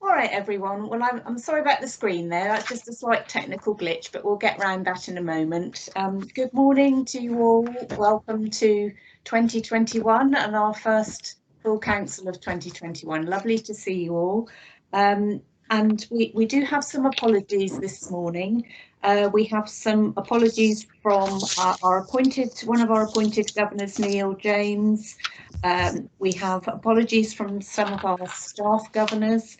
All right, everyone. Well, I'm sorry about the screen there. That's just a slight technical glitch, but we'll get round that in a moment. Good morning to you all. Welcome to 2021 and our first full council of 2021. Lovely to see you all. And we do have some apologies this morning. We have some apologies from one of our appointed governors, Neil James. We have apologies from some of our staff governors.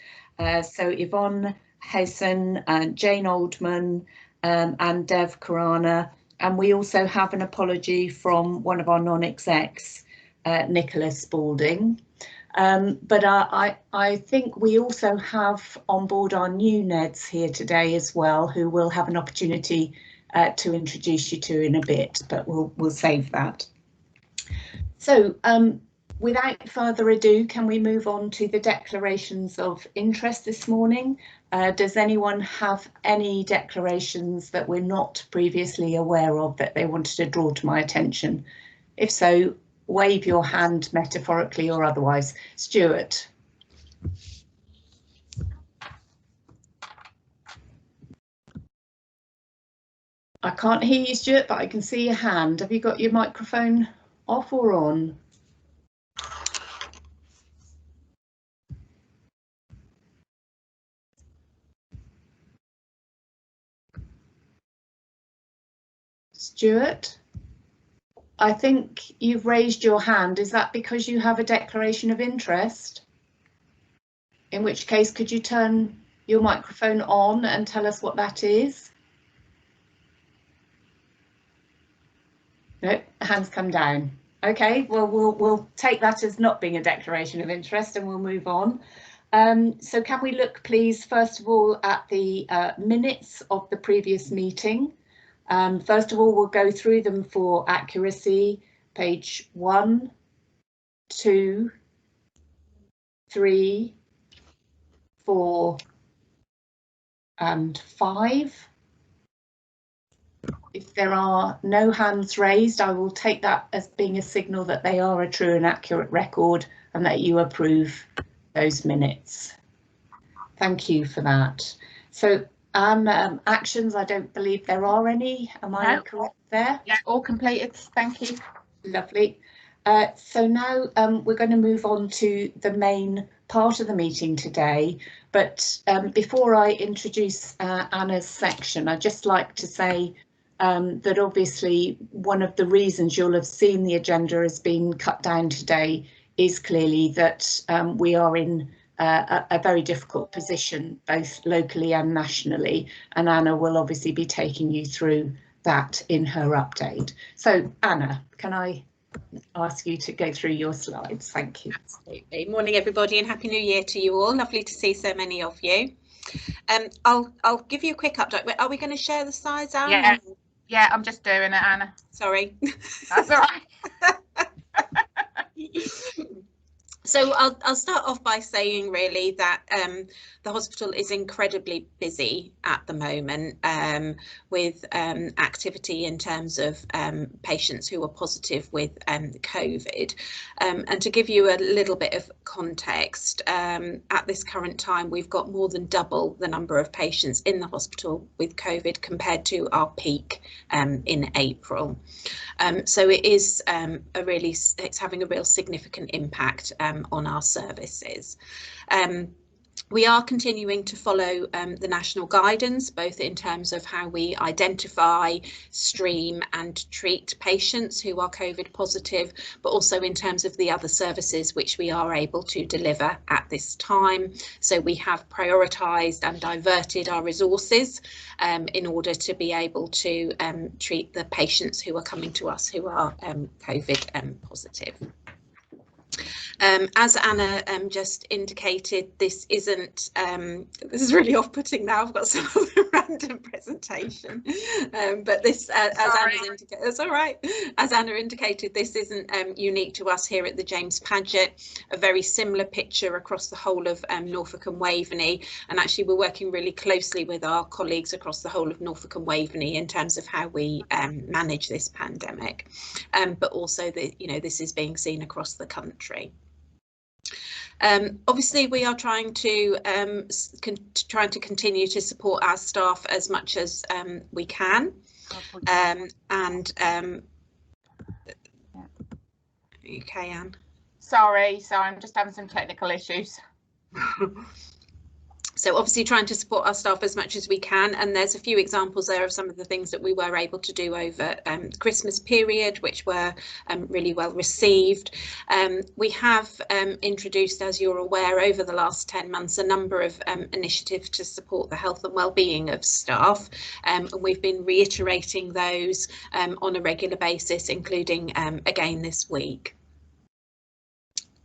So Yvonne Hesson, Jane Oldman and Dev Khurana. And we also have an apology from one of our non-execs, Nicholas Spalding. But I think we also have on board our new NEDs here today as well, who will have an opportunity to introduce you to in a bit, but we'll save that. So without further ado, can we move on to the declarations of interest this morning? Does anyone have any declarations that we're not previously aware of that they wanted to draw to my attention? If so, wave your hand metaphorically or otherwise. Stuart. I can't hear you, Stuart, but I can see your hand. Have you got your microphone off or on? Stuart, I think you've raised your hand. Is that because you have a declaration of interest? In which case, could you turn your microphone on and tell us what that is? No, hands come down. Okay, well, we'll take that as not being a declaration of interest and we'll move on. So can we look, please, first of all, at the minutes of the previous meeting? First of all, we'll go through them for accuracy. Page 1, 2, 3, 4, and 5. If there are no hands raised, I will take that as being a signal that they are a true and accurate record and that you approve those minutes. Thank you for that. So actions, I don't believe there are any. Am I correct there? Yeah, all completed. Thank you. Lovely. So now we're going to move on to the main part of the meeting today. But before I introduce Anna's section, I'd just like to say that obviously one of the reasons you'll have seen the agenda has been cut down today is clearly that we are in a very difficult position, both locally and nationally, and Anna will obviously be taking you through that in her update. So Anna, can I ask you to go through your slides? Thank you. Absolutely. Morning everybody and Happy New Year to you all. Lovely to see so many of you. I'll give you a quick update. Are we going to share the slides, Anna? Yeah, I'm just doing it, Anna. Sorry. That's all right. So I'll start off by saying really that the hospital is incredibly busy at the moment with activity in terms of patients who are positive with COVID. And to give you a little bit of context, at this current time, we've got more than double the number of patients in the hospital with COVID compared to our peak in April. So it is it's having a real significant impact on our services. We are continuing to follow the national guidance, both in terms of how we identify, stream and treat patients who are COVID positive, but also in terms of the other services which we are able to deliver at this time. So we have prioritised and diverted our resources in order to be able to treat the patients who are coming to us who are COVID positive. As Anna just indicated, this isn't, this is really off-putting now, I've got some other random presentation, but this, as Anna's indicated, that's all right, as Anna indicated, this isn't unique to us here at the James Paget, a very similar picture across the whole of Norfolk and Waveney, and actually we're working really closely with our colleagues across the whole of Norfolk and Waveney in terms of how we manage this pandemic, but also that, you know, this is being seen across the country. Obviously, we are trying to continue to support our staff as much as we can, okay, Anne. Sorry, I'm just having some technical issues. So obviously trying to support our staff as much as we can, and there's a few examples there of some of the things that we were able to do over the Christmas period, which were really well received. We have introduced, as you're aware, over the last 10 months, a number of initiatives to support the health and well-being of staff, and we've been reiterating those on a regular basis, including again this week.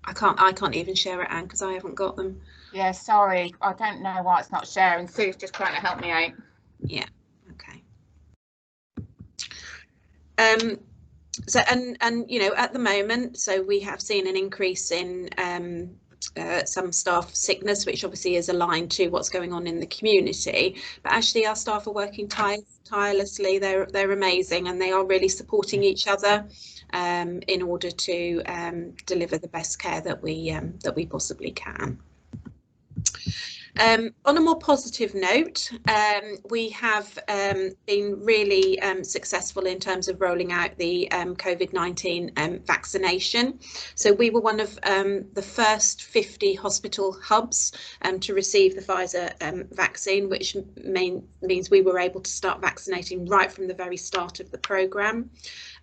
I can't even share it, Anne, because I haven't got them. Yeah, sorry, I don't know why it's not sharing. Sue's just trying to help me out. Yeah, okay. So and you know, at the moment, so we have seen an increase in some staff sickness, which obviously is aligned to what's going on in the community. But actually, our staff are working tirelessly. They're amazing, and they are really supporting each other in order to deliver the best care that we possibly can. On a more positive note, we have been really successful in terms of rolling out the COVID-19 vaccination. So we were one of the first 50 hospital hubs to receive the Pfizer vaccine, which means we were able to start vaccinating right from the very start of the programme.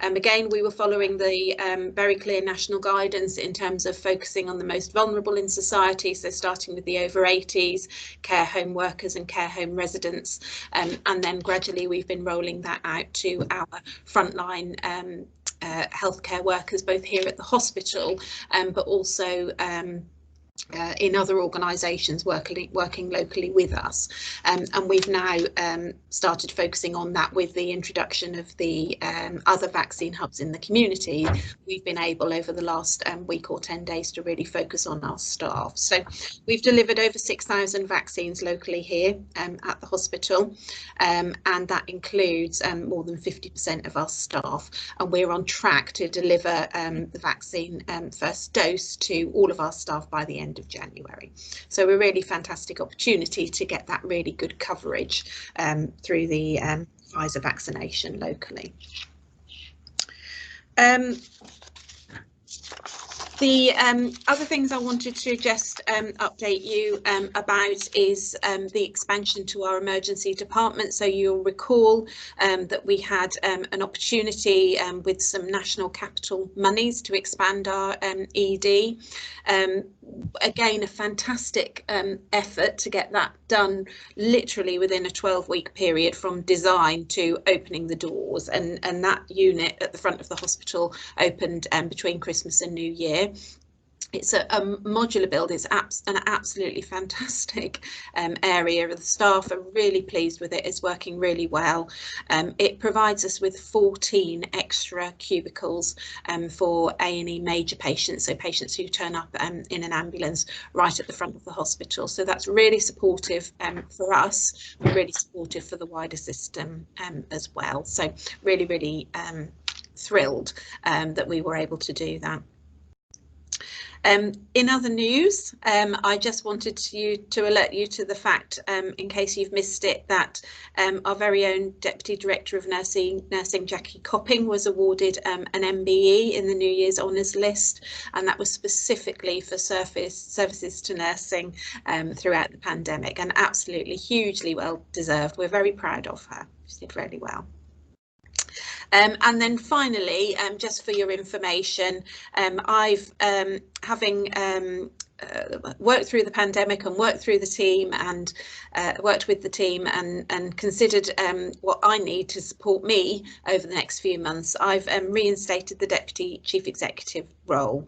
Again, we were following the very clear national guidance in terms of focusing on the most vulnerable in society, so starting with the over 80s, care home workers and care home residents, and then gradually we've been rolling that out to our frontline healthcare workers, both here at the hospital, but also in other organisations working locally with us, and we've now started focusing on that with the introduction of the other vaccine hubs in the community. We've been able over the last week or 10 days to really focus on our staff. So we've delivered over 6,000 vaccines locally here at the hospital, and that includes more than 50% of our staff, and we're on track to deliver the vaccine first dose to all of our staff by the end of January. So a really fantastic opportunity to get that really good coverage through the Pfizer vaccination locally. The other things I wanted to just update you about is the expansion to our emergency department. So you'll recall that we had an opportunity with some national capital monies to expand our ED. Again, a fantastic effort to get that done literally within a 12-week period from design to opening the doors, and that unit at the front of the hospital opened between Christmas and New Year. It's a modular build. It's an absolutely fantastic area. The staff are really pleased with it. It's working really well. It provides us with 14 extra cubicles for A&E major patients, so patients who turn up in an ambulance right at the front of the hospital. So that's really supportive for us, and really supportive for the wider system as well. So really, really thrilled that we were able to do that. In other news, I just wanted to alert you to the fact, in case you've missed it, that our very own Deputy Director of Nursing, Jackie Copping, was awarded an MBE in the New Year's Honours List, and that was specifically for services to nursing throughout the pandemic, and absolutely hugely well deserved. We're very proud of her. She did really well. And then finally, just for your information, I've having worked through the pandemic and worked through the team and worked with the team and considered what I need to support me over the next few months. I've reinstated the Deputy Chief Executive role.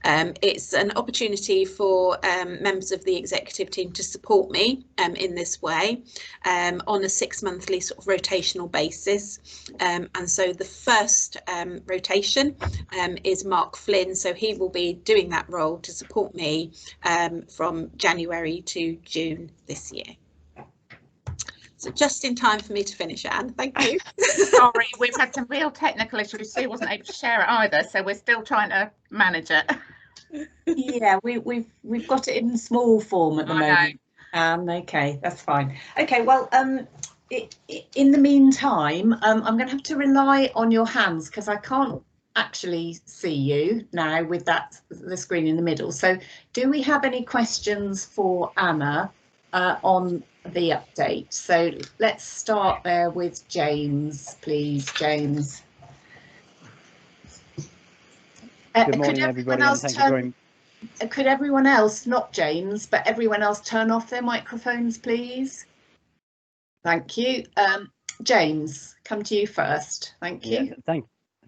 It's an opportunity for members of the executive team to support me in this way on a 6-monthly sort of rotational basis. And so the first rotation is Mark Flynn, so he will be doing that role to support me from January to June this year. So just in time for me to finish, Anne. Thank you. Sorry, we've had some real technical issues. Sue wasn't able to share it either, so we're still trying to manage it. Yeah, we've got it in small form at the moment. Okay, that's fine. Okay, well, in the meantime, I'm going to have to rely on your hands because I can't actually see you now with the screen in the middle. So, do we have any questions for Anna on the update? So let's start there with James, please, James. Good morning, everybody, and thank you very much. Could everyone else, not James, but everyone else turn off their microphones, please? Thank you. James, come to you first. Thank you. Yeah,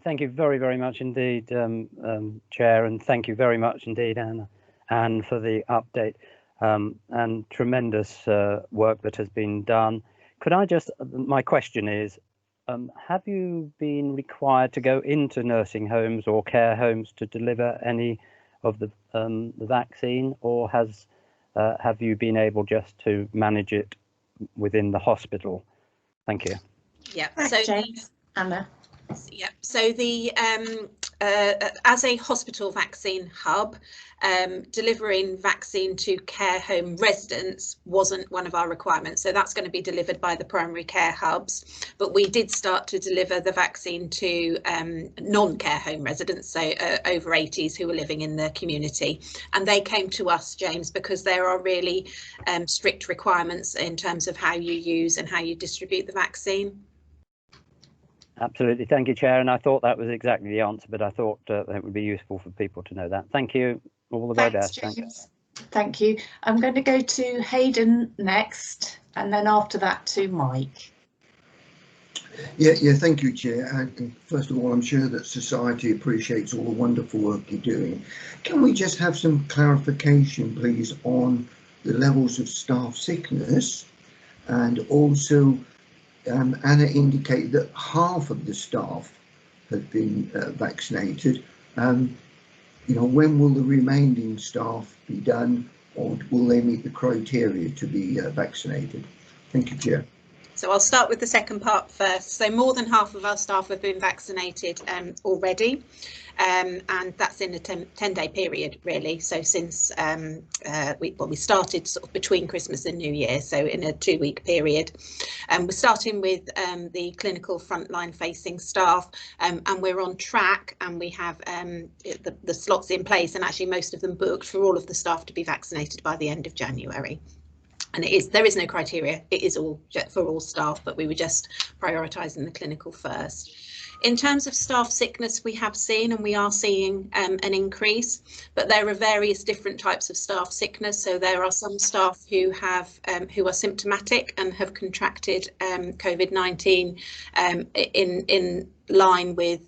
thank you very, very much indeed, Chair, and thank you very much indeed, Anne, for the update and tremendous work that has been done. Could I just, my question is, have you been required to go into nursing homes or care homes to deliver any of the vaccine, or have you been able just to manage it within the hospital? Thank you. Yeah. Thanks, so James. Anna. Yeah. So the as a hospital vaccine hub, delivering vaccine to care home residents wasn't one of our requirements. So that's going to be delivered by the primary care hubs. But we did start to deliver the vaccine to non-care home residents, so over 80s who were living in the community. And they came to us, James, because there are really strict requirements in terms of how you use and how you distribute the vaccine. Absolutely. Thank you, Chair. And I thought that was exactly the answer, but I thought it would be useful for people to know that. Thank you. All the very best. James. Thank you. I'm going to go to Hayden next, and then after that to Mike. Yeah, thank you, Chair. And first of all, I'm sure that society appreciates all the wonderful work you're doing. Can we just have some clarification, please, on the levels of staff sickness, and also Anna indicated that half of the staff had been vaccinated. When will the remaining staff be done, or will they meet the criteria to be vaccinated? Thank you, Chair. So I'll start with the second part first. So more than half of our staff have been vaccinated already, and that's in a 10-day period, really. So since we started sort of between Christmas and New Year, so in a 2-week period. We're starting with the clinical frontline facing staff, and we're on track, and we have the slots in place, and actually most of them booked for all of the staff to be vaccinated by the end of January. And there is no criteria, it is all for all staff, but we were just prioritising the clinical first. In terms of staff sickness, we have seen and we are seeing an increase, but there are various different types of staff sickness. So there are some staff who are symptomatic and have contracted COVID-19 in line with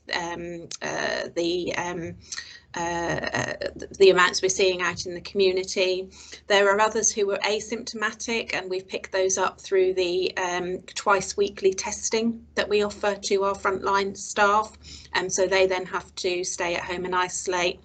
the amounts we're seeing out in the community. There are others who are asymptomatic, and we've picked those up through the twice weekly testing that we offer to our frontline staff, and so they then have to stay at home and isolate.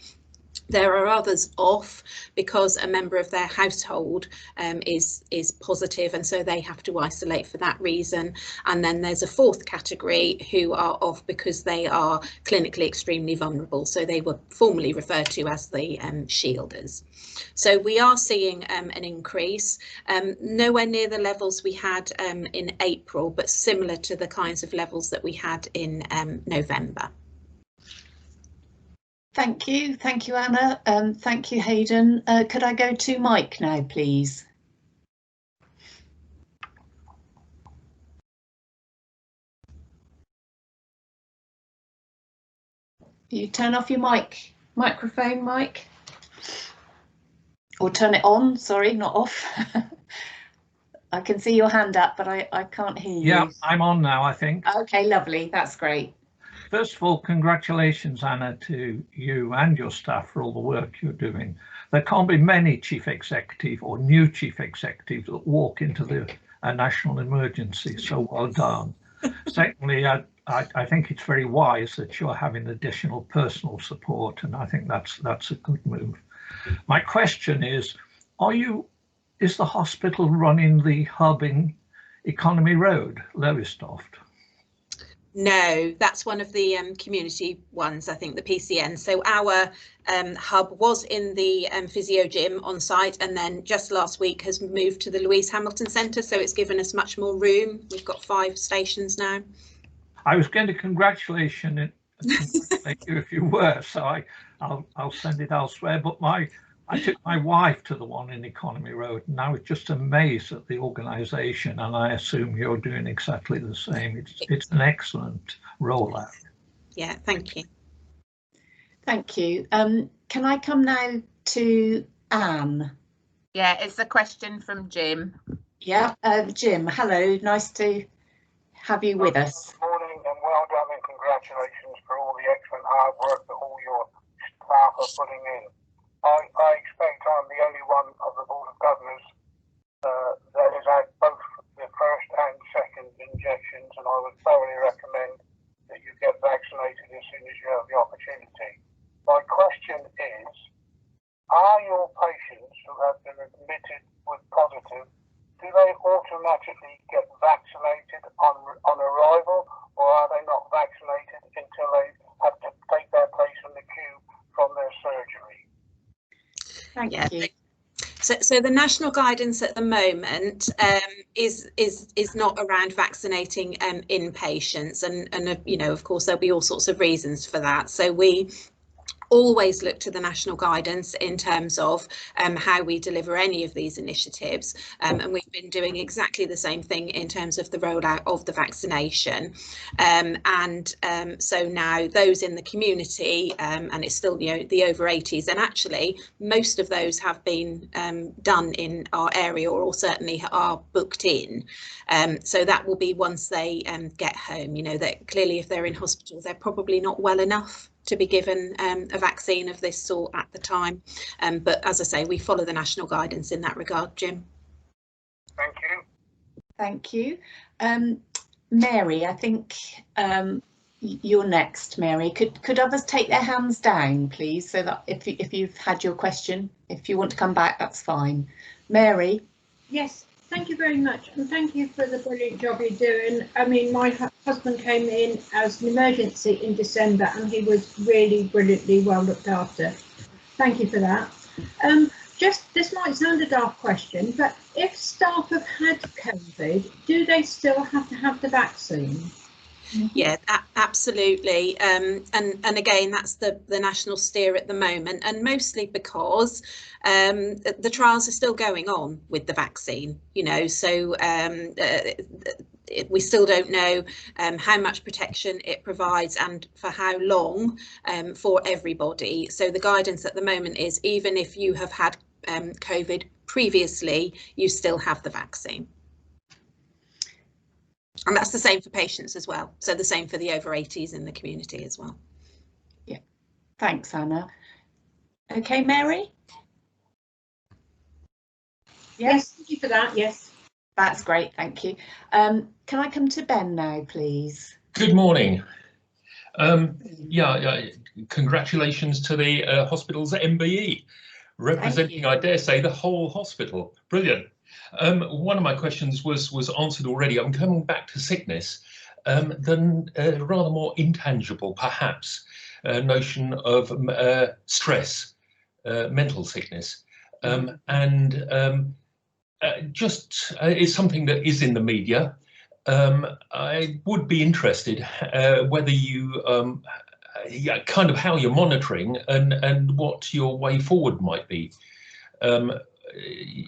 There are others off because a member of their household is positive, and so they have to isolate for that reason. And then there's a fourth category who are off because they are clinically extremely vulnerable. So they were formerly referred to as the shielders. So we are seeing an increase, nowhere near the levels we had in April, but similar to the kinds of levels that we had in November. Thank you, Anna. Thank you, Hayden. Could I go to Mike now, please? You turn off your microphone, Mike, or turn it on. Sorry, not off. I can see your hand up, but I can't hear you. Yeah, I'm on now, I think. Okay, lovely. That's great. First of all, congratulations, Anna, to you and your staff for all the work you're doing. There can't be many chief executive or new chief executives that walk into a national emergency, so well done. Secondly, I think it's very wise that you're having additional personal support, and I think that's a good move. My question is the hospital running the hub in Economy Road, Lowestoft? No, that's one of the community ones, I think, the PCN. So our hub was in the physio gym on site, and then just last week has moved to the Louise Hamilton Centre. So it's given us much more room. We've got 5 stations now. I was going to congratulate you if you were, so I'll send it elsewhere. But I took my wife to the one in Economy Road, and I was just amazed at the organisation, and I assume you're doing exactly the same. It's an excellent rollout. Yeah, thank you. Thank you. Can I come now to Anne? Yeah, it's a question from Jim. Yeah, Jim, hello, nice to have you with us. Good morning and well done, and congratulations for all the excellent hard work that all your staff are putting in. I expect I'm the only one of the Board of Governors that has had both the first and second injections, and I would thoroughly recommend that you get vaccinated as soon as you have the opportunity. My question is, are your patients who have been admitted with positive, do they automatically get vaccinated on arrival, or are they not vaccinated until they have to take their place in the queue from their surgery? Thank you. So the national guidance at the moment is not around vaccinating inpatients, and you know, of course, there'll be all sorts of reasons for that. So we always look to the national guidance in terms of how we deliver any of these initiatives, and we've been doing exactly the same thing in terms of the rollout of the vaccination, so now those in the community, and it's still the over 80s, and actually most of those have been done in our area, or certainly are booked in, so that will be once they get home. You know, that clearly if they're in hospital, they're probably not well enough to be given a vaccine of this sort at the time. But as I say, we follow the national guidance in that regard, Jim. Thank you. Thank you. Mary, I think you're next, Mary. Could others take their hands down, please, so that if you've had your question, if you want to come back, that's fine. Mary. Yes, thank you very much, and thank you for the brilliant job you're doing. I mean, my husband came in as an emergency in December, and he was really brilliantly well looked after. Thank you for that. Just, this might sound a daft question, but if staff have had COVID, do they still have to have the vaccine? Yeah, absolutely. And again, that's the national steer at the moment, and mostly because the trials are still going on with the vaccine, you know, so we still don't know how much protection it provides and for how long for everybody. So the guidance at the moment is, even if you have had COVID previously, you still have the vaccine. And that's the same for patients as well. So the same for the over 80s in the community as well. Yeah, thanks, Anna. Okay, Mary? Yes, thank you for that, yes. That's great, thank you. Can I come to Ben now, please? Good morning. Congratulations to the hospital's MBE, representing, I dare say, the whole hospital. Brilliant. One of my questions was answered already. I'm coming back to sickness, then rather more intangible, perhaps, notion of stress, mental sickness, just is something that is in the media. I would be interested whether you kind of how you're monitoring and what your way forward might be.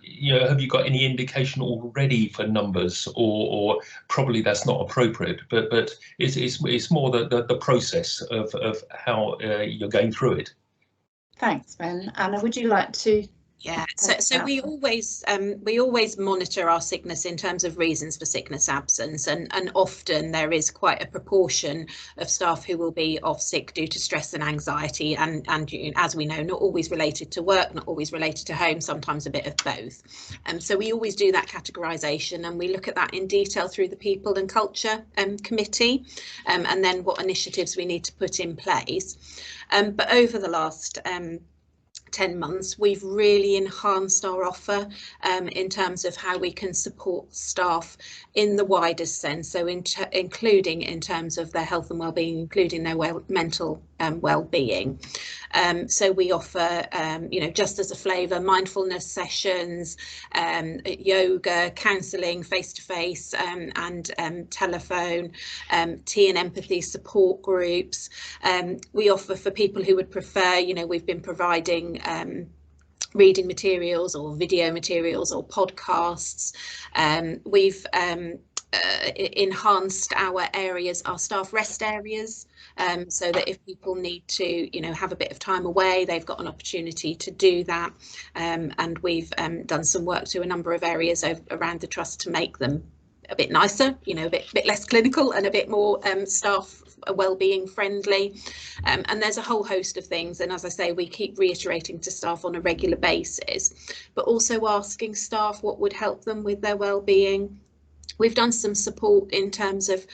You know, have you got any indication already for numbers, or probably that's not appropriate, but it's more the process of how you're going through it. Thanks, Ben. Anna, would you like to? Yeah, so we always monitor our sickness in terms of reasons for sickness absence, and often there is quite a proportion of staff who will be off sick due to stress and anxiety, and as we know, not always related to work, not always related to home, sometimes a bit of both. So we always do that categorisation, and we look at that in detail through the People and Culture Committee, and then what initiatives we need to put in place. But over the last 10 months, we've really enhanced our offer in terms of how we can support staff in the widest sense, so including in terms of their health and well-being, including their mental well-being. So we offer, you know, just as a flavour, mindfulness sessions, yoga, counselling, face-to-face and telephone, tea and empathy support groups. We offer, for people who would prefer, you know, we've been providing reading materials or video materials or podcasts. We've enhanced our areas, our staff rest areas, so that if people need to, you know, have a bit of time away, they've got an opportunity to do that. And we've done some work to a number of areas around the trust to make them a bit nicer, you know, a bit less clinical and a bit more staff well-being friendly. And there's a whole host of things, and as I say, we keep reiterating to staff on a regular basis, but also asking staff what would help them with their well-being. We've done some support in terms of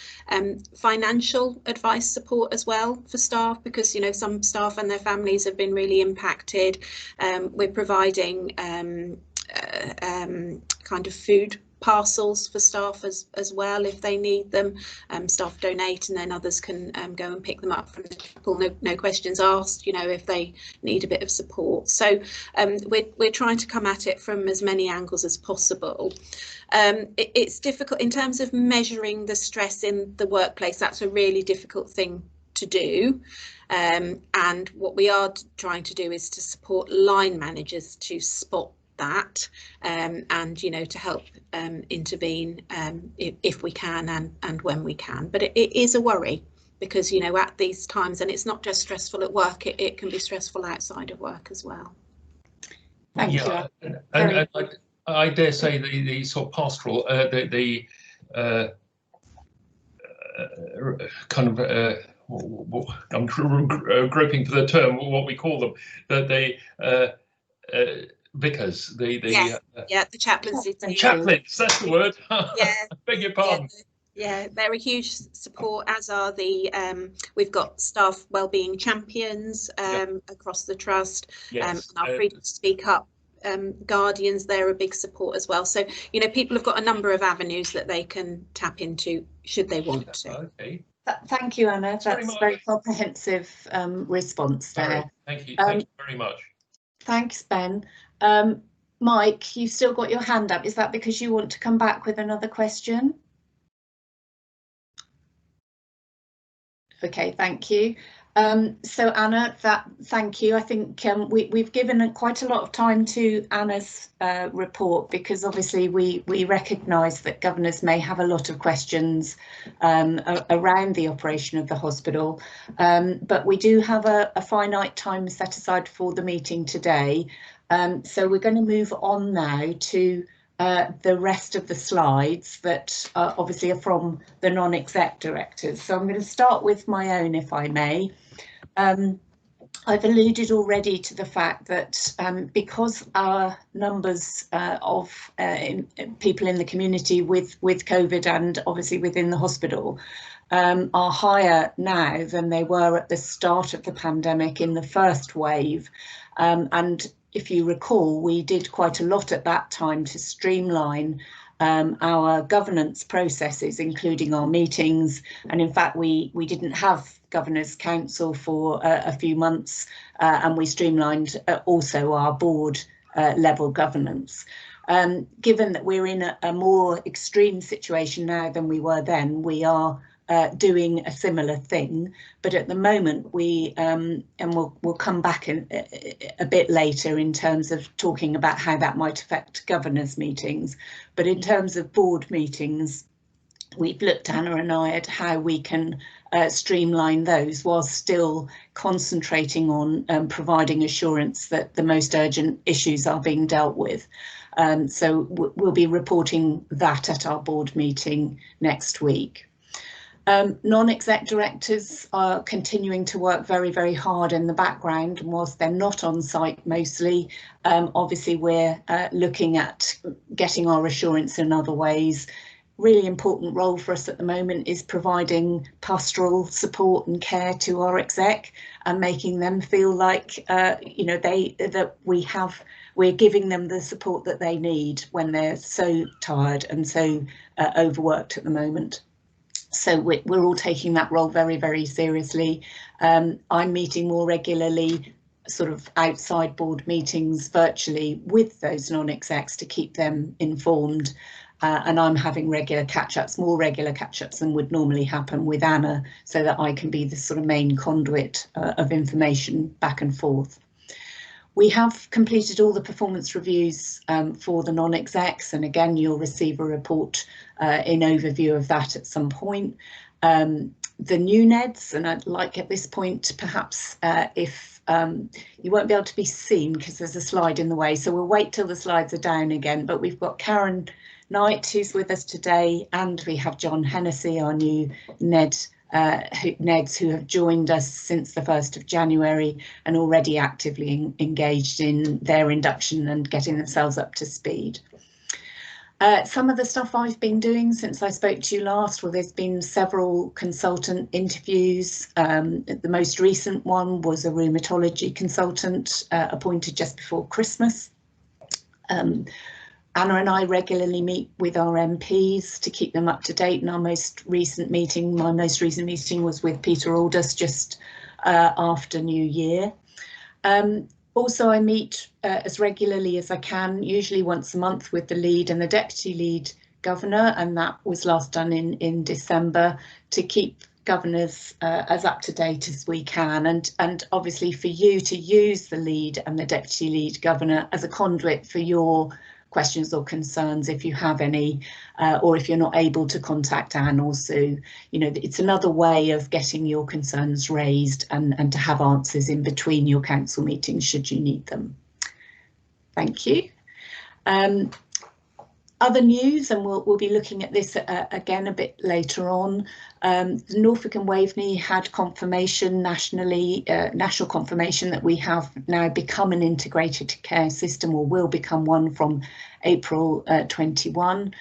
financial advice support as well for staff, because, you know, some staff and their families have been really impacted. We're providing kind of food parcels for staff as well if they need them. Staff donate, and then others can go and pick them up from people, no questions asked, you know, if they need a bit of support. So we're trying to come at it from as many angles as possible. It's difficult in terms of measuring the stress in the workplace. That's a really difficult thing to do. And what we are trying to do is to support line managers to spot that, and, you know, to help intervene if we can and when we can. But it is a worry, because, you know, at these times, and it's not just stressful at work, it can be stressful outside of work as well. Thank you. And I dare say the sort of pastoral, kind of I'm groping for the term, what we call them, the vicars, the chaplaincy team. Chaplains, that's the word. Yeah. Beg your pardon. Yeah, they're a huge support, as are the we've got staff wellbeing champions across the trust. Yes. And our Freedom to Speak Up guardians, they're a big support as well. So, you know, people have got a number of avenues that they can tap into should they want to. Okay. Thank you, Anna. That's a very comprehensive response there. Thank you. Thank you very much. Thanks, Ben. Mike, you've still got your hand up. Is that because you want to come back with another question? Okay, thank you. So Anna, thank you. I think we've given quite a lot of time to Anna's report, because obviously we recognise that governors may have a lot of questions around the operation of the hospital, but we do have a finite time set aside for the meeting today. So we're going to move on now to the rest of the slides that obviously are from the non-exec directors. So I'm going to start with my own, if I may. I've alluded already to the fact that because our numbers of people in the community with COVID and obviously within the hospital are higher now than they were at the start of the pandemic in the first wave, and if you recall, we did quite a lot at that time to streamline our governance processes, including our meetings. And in fact, we didn't have Governor's Council for a few months, and we streamlined also our board level governance. Given that we're in a more extreme situation now than we were then, we are doing a similar thing, but at the moment we and we'll come back a bit later in terms of talking about how that might affect governors' meetings, but in terms of board meetings, we've looked, Anna and I, at how we can streamline those while still concentrating on providing assurance that the most urgent issues are being dealt with. So we'll be reporting that at our board meeting next week. Non-exec directors are continuing to work very, very hard in the background, and whilst they're not on site mostly, obviously we're looking at getting our assurance in other ways, really important role for us at the moment is providing pastoral support and care to our exec and making them feel like you know, that we're giving them the support that they need when they're so tired and so overworked at the moment. So we're all taking that role very, very seriously. I'm meeting more regularly, sort of outside board meetings virtually with those non-execs to keep them informed. And I'm having regular catch-ups, more regular catch-ups than would normally happen with Anna, so that I can be the sort of main conduit of information back and forth. We have completed all the performance reviews for the non-execs, and again, you'll receive a report in overview of that at some point. The new NEDs, and I'd like at this point, perhaps if you won't be able to be seen because there's a slide in the way, so we'll wait till the slides are down again, but we've got Karen Knight who's with us today, and we have John Hennessy, our new NEDs who have joined us since the 1st of January and already actively engaged in their induction and getting themselves up to speed. Some of the stuff I've been doing since I spoke to you last, well, there's been several consultant interviews. The most recent one was a rheumatology consultant appointed just before Christmas. Anna and I regularly meet with our MPs to keep them up to date. And my most recent meeting was with Peter Aldous just after New Year. Also, I meet as regularly as I can, usually once a month, with the lead and the deputy lead governor, and that was last done in December, to keep governors as up to date as we can, and obviously for you to use the lead and the deputy lead governor as a conduit for your questions or concerns if you have any, or if you're not able to contact Anne or Sue. You know, it's another way of getting your concerns raised and to have answers in between your council meetings should you need them. Thank you. Other news, and we'll be looking at this again a bit later on. Norfolk and Waveney had confirmation nationally, national confirmation that we have now become an integrated care system, or will become one from April 21.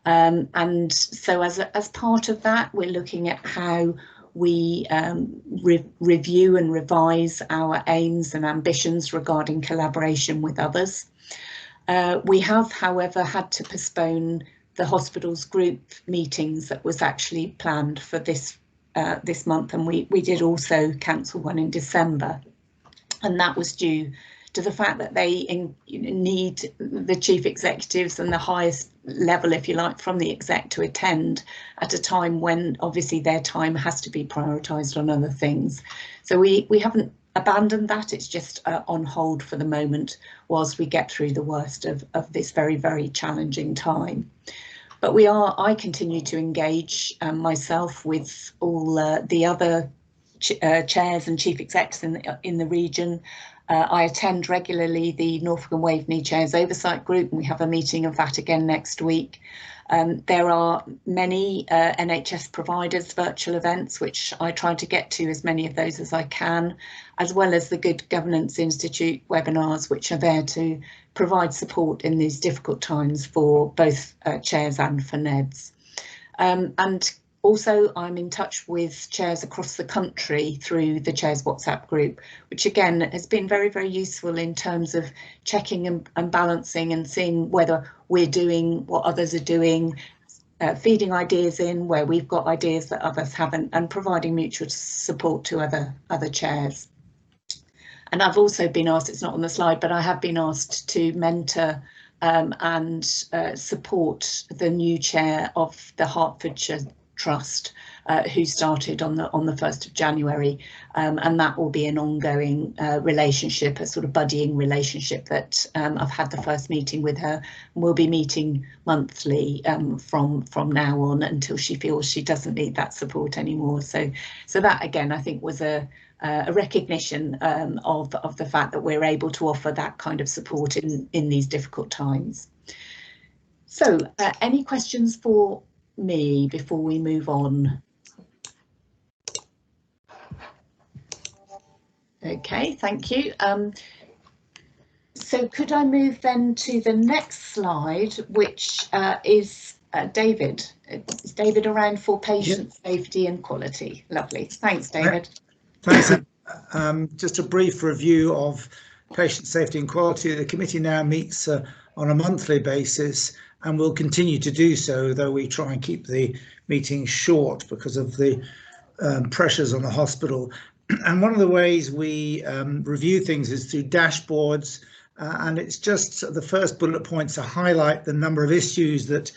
And so as part of that, we're looking at how we review and revise our aims and ambitions regarding collaboration with others. We have, however, had to postpone the hospitals group meetings that was actually planned for this month, and we did also cancel one in December, and that was due to the fact that they need the chief executives and the highest level, if you like, from the exec to attend at a time when obviously their time has to be prioritised on other things. So we haven't abandoned that, it's just on hold for the moment whilst we get through the worst of this very, very challenging time. But I continue to engage myself with all the other chairs and chief execs in the region. I attend regularly the Norfolk and Waveney Chairs Oversight Group, and we have a meeting of that again next week. There are many NHS providers virtual events, which I try to get to as many of those as I can, as well as the Good Governance Institute webinars, which are there to provide support in these difficult times for both chairs and for NEDs. And also, I'm in touch with chairs across the country through the Chairs WhatsApp group, which again has been very, very useful in terms of checking and balancing and seeing whether we're doing what others are doing, feeding ideas in where we've got ideas that others haven't, and providing mutual support to other chairs. And I've also been asked, it's not on the slide, but I have been asked to mentor and support the new chair of the Hertfordshire Trust, who started on the 1st of January, and that will be an ongoing relationship, a sort of buddying relationship that I've had the first meeting with her, and we'll be meeting monthly from now on until she feels she doesn't need that support anymore. So that again, I think, was a recognition of the fact that we're able to offer that kind of support in these difficult times. So any questions for me before we move on? Okay, thank you. So could I move then to the next slide, which is David. Is David around for patient safety and quality? Lovely. Thanks, David. Thanks. Just a brief review of patient safety and quality. The committee now meets on a monthly basis and will continue to do so, though we try and keep the meetings short because of the pressures on the hospital. And one of the ways we review things is through dashboards, and it's just the first bullet points to highlight the number of issues that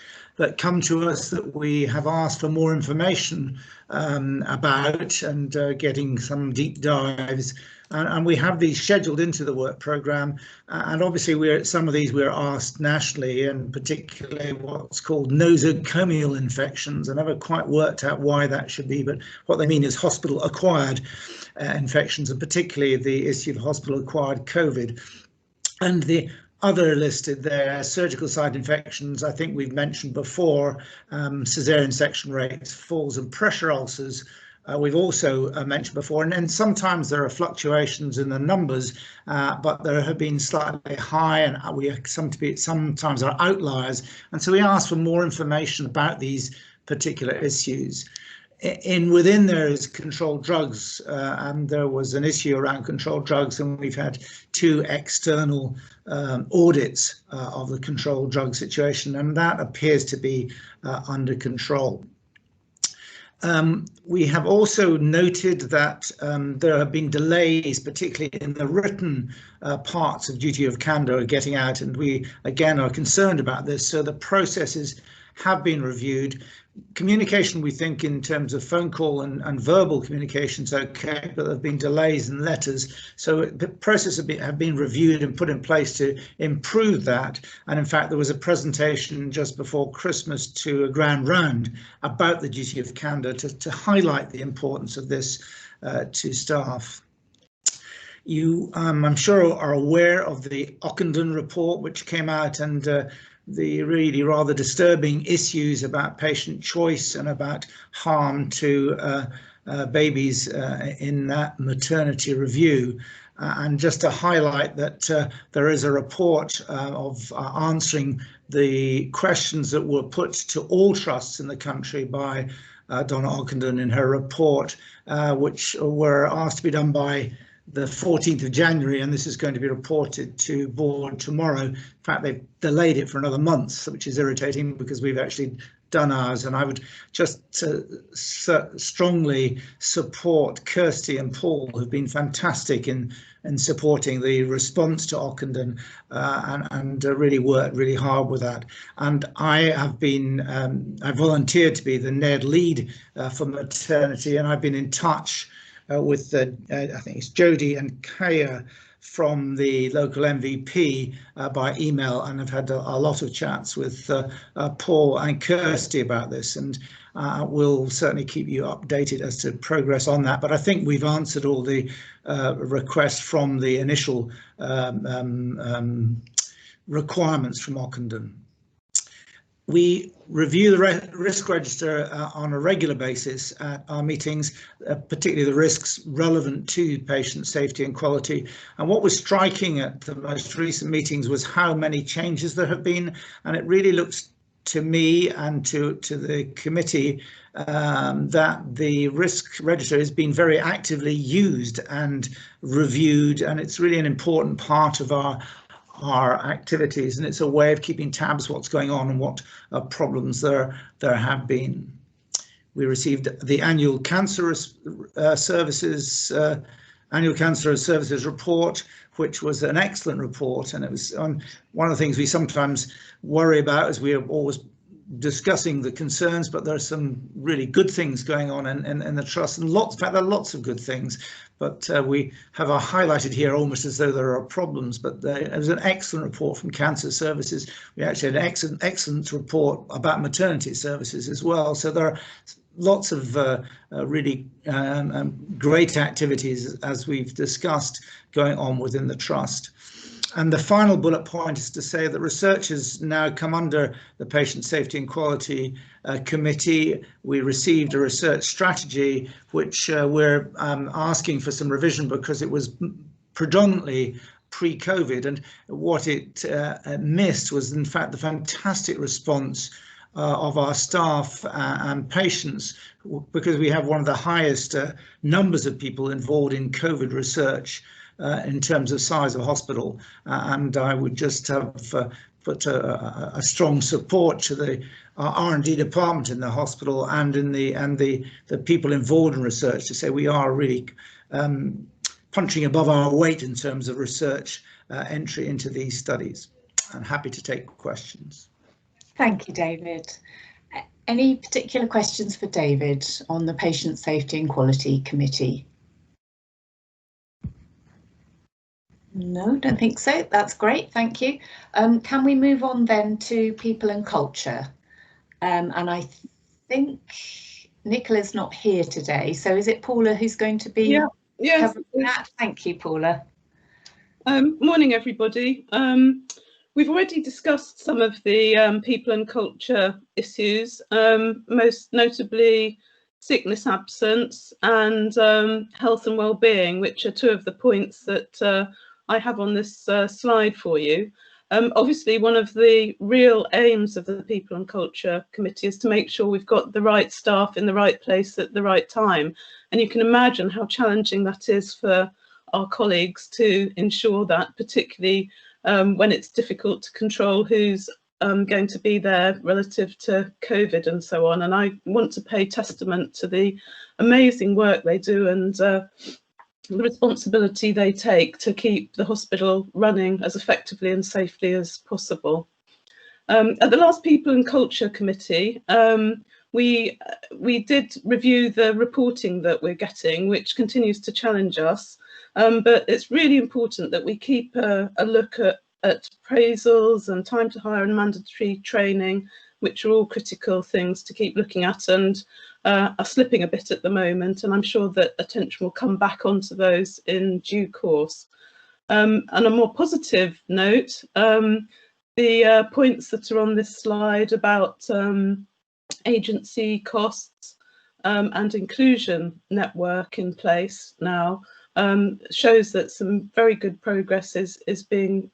come to us that we have asked for more information about, and getting some deep dives. And we have these scheduled into the work programme, and obviously some of these we're asked nationally, and particularly what's called nosocomial infections. I never quite worked out why that should be, but what they mean is hospital acquired infections, and particularly the issue of hospital acquired COVID. And the other listed there, surgical site infections, I think we've mentioned before, caesarean section rates, falls and pressure ulcers. We've also mentioned before, and sometimes there are fluctuations in the numbers, but there have been slightly high, and we sometimes are outliers. And so we ask for more information about these particular issues. Within there is controlled drugs, and there was an issue around controlled drugs, and we've had 2 external audits of the controlled drug situation, and that appears to be under control. We have also noted that there have been delays, particularly in the written parts of duty of candour getting out, and we again are concerned about this. So the processes have been reviewed. Communication, we think, in terms of phone call and verbal communications, okay, but there have been delays in letters. So the process have been reviewed and put in place to improve that. And in fact, there was a presentation just before Christmas to a grand round about the duty of candour to highlight the importance of this to staff. You, I'm sure, are aware of the Ockenden report, which came out, and the really rather disturbing issues about patient choice and about harm to babies in that maternity review. And just to highlight that there is a report of answering the questions that were put to all trusts in the country by Donna Ockenden in her report, which were asked to be done by the 14th of January, and this is going to be reported to board tomorrow. In fact, they've delayed it for another month, which is irritating because we've actually done ours. And I would just strongly support Kirsty and Paul, who've been fantastic in supporting the response to Ockenden, and really worked really hard with that. And I have been, I volunteered to be the NED lead for maternity, and I've been in touch with I think it's Jodie and Kaya from the local MVP by email, and I've had a lot of chats with Paul and Kirsty about this, and we'll certainly keep you updated as to progress on that. But I think we've answered all the requests from the initial requirements from Ockenden. We review the risk register on a regular basis at our meetings, particularly the risks relevant to patient safety and quality. And what was striking at the most recent meetings was how many changes there have been. And it really looks to me and to the committee that the risk register has been very actively used and reviewed, and it's really an important part of our activities, and it's a way of keeping tabs what's going on and what problems there have been. We received the annual cancer services report, which was an excellent report, and it was one of the things we sometimes worry about as we are always discussing the concerns, but there are some really good things going on in the trust, and in fact there are lots of good things, but we have highlighted here almost as though there are problems. But it was an excellent report from cancer services. We actually had an excellent report about maternity services as well. So there are lots of really great activities, as we've discussed, going on within the trust. And the final bullet point is to say that research has now come under the Patient Safety and Quality Committee. We received a research strategy, which we're asking for some revision because it was predominantly pre-COVID, and what it missed was in fact the fantastic response of our staff and patients, because we have one of the highest numbers of people involved in COVID research in terms of size of hospital. And I would just have put a strong support to the R&D department in the hospital and in the people involved in research to say we are really punching above our weight in terms of research entry into these studies. I'm happy to take questions. Thank you, David. Any particular questions for David on the Patient Safety and Quality Committee? No, don't think so. That's great, thank you. Can we move on then to People and Culture? And I think Nicola's not here today, so is it Paula who's going to be covering that? Thank you, Paula. Morning, everybody. We've already discussed some of the people and culture issues, most notably sickness absence and health and well-being, which are two of the points that I have on this slide for you. Obviously, one of the real aims of the People and Culture Committee is to make sure we've got the right staff in the right place at the right time. And you can imagine how challenging that is for our colleagues to ensure that, particularly when it's difficult to control who's going to be there relative to COVID and so on. And I want to pay testament to the amazing work they do and the responsibility they take to keep the hospital running as effectively and safely as possible. At the last People and Culture Committee, we did review the reporting that we're getting, which continues to challenge us. But it's really important that we keep a look at appraisals and time to hire and mandatory training, which are all critical things to keep looking at and are slipping a bit at the moment. And I'm sure that attention will come back onto those in due course. On a more positive note, the points that are on this slide about agency costs and inclusion network in place now shows that some very good progress is being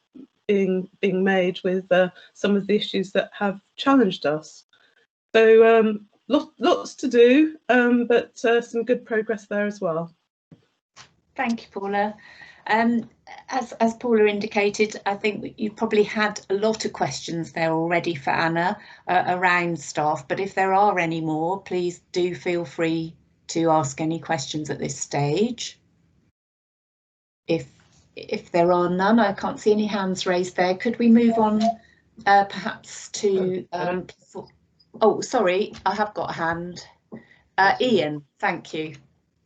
made with some of the issues that have challenged us. So lots to do, but some good progress there as well. Thank you, Paula. As Paula indicated, I think you probably had a lot of questions there already for Anna around staff, but if there are any more, please do feel free to ask any questions at this stage. If there are none, I can't see any hands raised there. Could we move on perhaps to, oh, sorry, I have got a hand. Ian, thank you.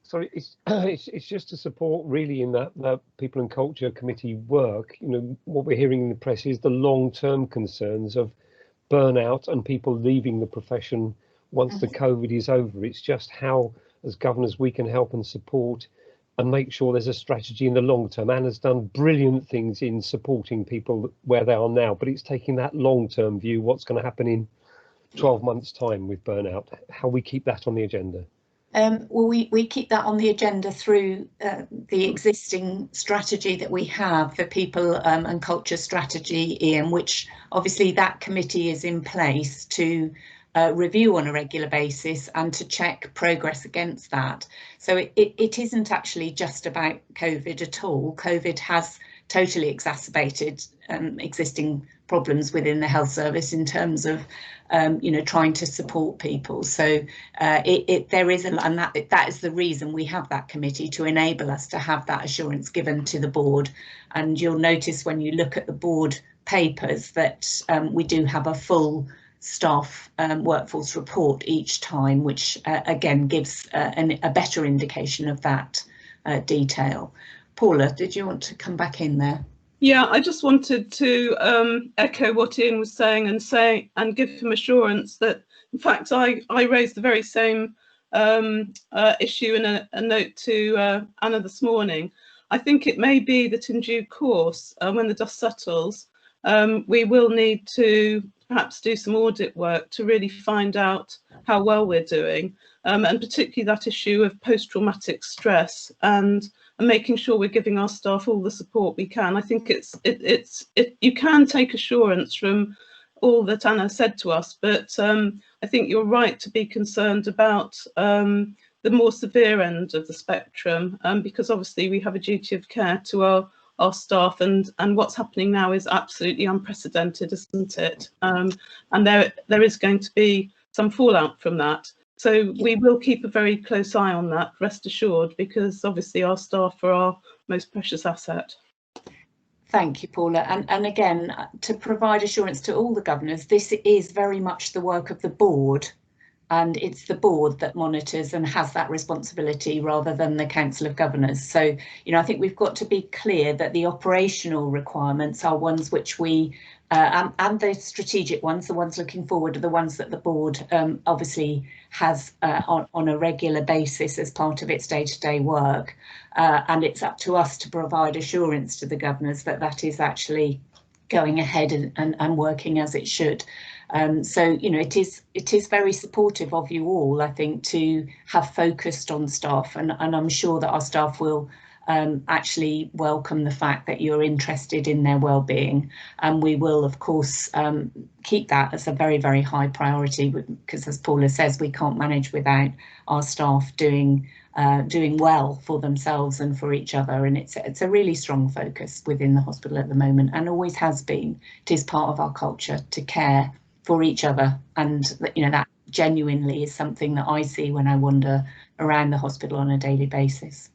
Sorry, it's just to support really in that People and Culture Committee work. You know, what we're hearing in the press is the long-term concerns of burnout and people leaving the profession once the COVID is over. It's just how, as governors, we can help and support and make sure there's a strategy in the long term. Anna's done brilliant things in supporting people where they are now, but it's taking that long-term view, what's going to happen in 12 months' time with burnout, how we keep that on the agenda. Well, we keep that on the agenda through the existing strategy that we have, the People and Culture Strategy, Ian, which obviously that committee is in place to review on a regular basis and to check progress against that. So it isn't actually just about COVID at all. COVID has totally exacerbated existing problems within the health service in terms of trying to support people. So there is, and that is the reason we have that committee, to enable us to have that assurance given to the board. And you'll notice when you look at the board papers that we do have a full staff workforce report each time, which again gives a better indication of that detail. Paula, did you want to come back in there? Yeah, I just wanted to echo what Ian was saying and give him assurance that, in fact, I raised the very same issue in a note to Anna this morning. I think it may be that in due course, when the dust settles, we will need to perhaps do some audit work to really find out how well we're doing, and particularly that issue of post-traumatic stress and making sure we're giving our staff all the support we can. I think you can take assurance from all that Anna said to us, but I think you're right to be concerned about the more severe end of the spectrum, because obviously we have a duty of care to our staff, and what's happening now is absolutely unprecedented, isn't it? And there is going to be some fallout from that. So we will keep a very close eye on that, rest assured, because obviously our staff are our most precious asset. Thank you, Paula. And again, to provide assurance to all the governors, this is very much the work of the board, and it's the board that monitors and has that responsibility rather than the Council of Governors. So, you know, I think we've got to be clear that the operational requirements are ones which we and the strategic ones, the ones looking forward, are the ones that the board obviously has on a regular basis as part of its day-to-day work. And it's up to us to provide assurance to the governors that that is actually going ahead and working as it should. So, you know, it is very supportive of you all, I think, to have focused on staff, and I'm sure that our staff will actually welcome the fact that you're interested in their well-being, and we will of course keep that as a very, very high priority, because as Paula says, we can't manage without our staff doing well for themselves and for each other, and it's a really strong focus within the hospital at the moment, and always has been. It is part of our culture to care for each other, and you know, that genuinely is something that I see when I wander around the hospital on a daily basis.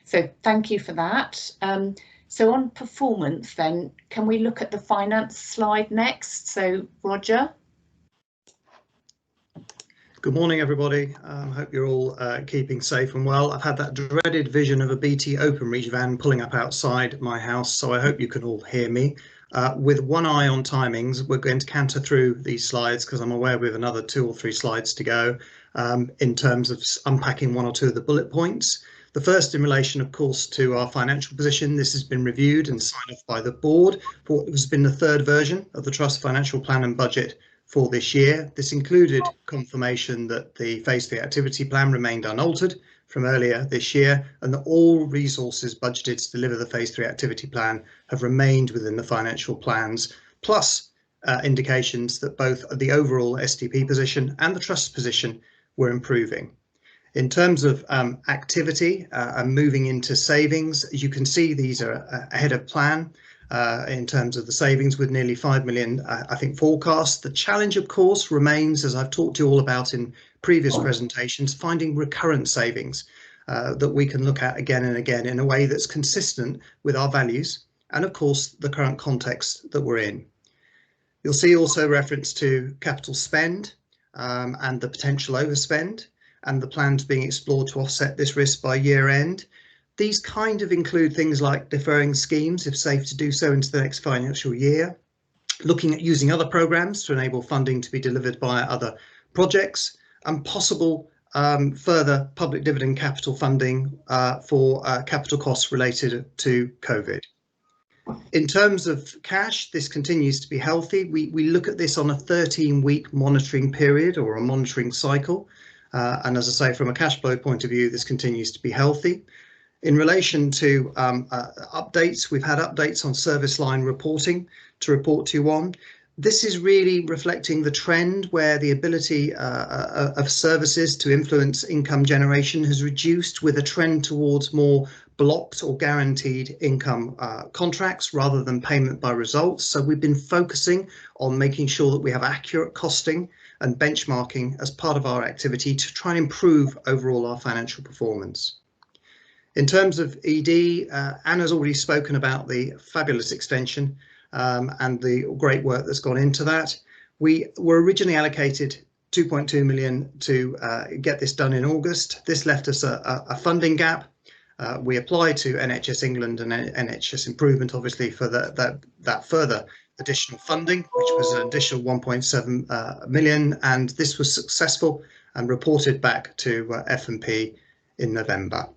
So thank you for that. So on performance then, can we look at the finance slide next? So Roger. Good morning, everybody. Hope you're all keeping safe and well. I've had that dreaded vision of a BT Openreach van pulling up outside my house, so I hope you can all hear me. With one eye on timings, we're going to canter through these slides because I'm aware we have another 2 or 3 slides to go in terms of unpacking 1 or 2 of the bullet points. The first in relation, of course, to our financial position. This has been reviewed and signed off by the board for what has been the 3rd version of the Trust financial plan and budget for this year. This included confirmation that the Phase 3 activity plan remained unaltered from earlier this year, and that all resources budgeted to deliver the Phase 3 activity plan have remained within the financial plans, plus indications that both the overall STP position and the Trust position were improving. In terms of activity and moving into savings, as you can see, these are ahead of plan in terms of the savings, with nearly 5 million, I think, forecast. The challenge, of course, remains, as I've talked to you all about in previous presentations, finding recurrent savings that we can look at again and again in a way that's consistent with our values and, of course, the current context that we're in. You'll see also reference to capital spend and the potential overspend, and the plans being explored to offset this risk by year end. These kind of include things like deferring schemes, if safe to do so, into the next financial year, looking at using other programmes to enable funding to be delivered by other projects, and possible further public dividend capital funding for capital costs related to COVID. In terms of cash, this continues to be healthy. We look at this on a 13-week monitoring period or a monitoring cycle. And as I say, from a cash flow point of view, this continues to be healthy. In relation to updates, we've had updates on service line reporting to report to you on. This is really reflecting the trend where the ability of services to influence income generation has reduced, with a trend towards more blocked or guaranteed income contracts rather than payment by results. So we've been focusing on making sure that we have accurate costing and benchmarking as part of our activity to try and improve overall our financial performance. In terms of ED, Anna's already spoken about the fabulous extension and the great work that's gone into that. We were originally allocated 2.2 million to get this done in August. This left us a funding gap. We applied to NHS England and NHS Improvement, obviously, for that further additional funding, which was an additional 1.7 million, and this was successful and reported back to F&P in November.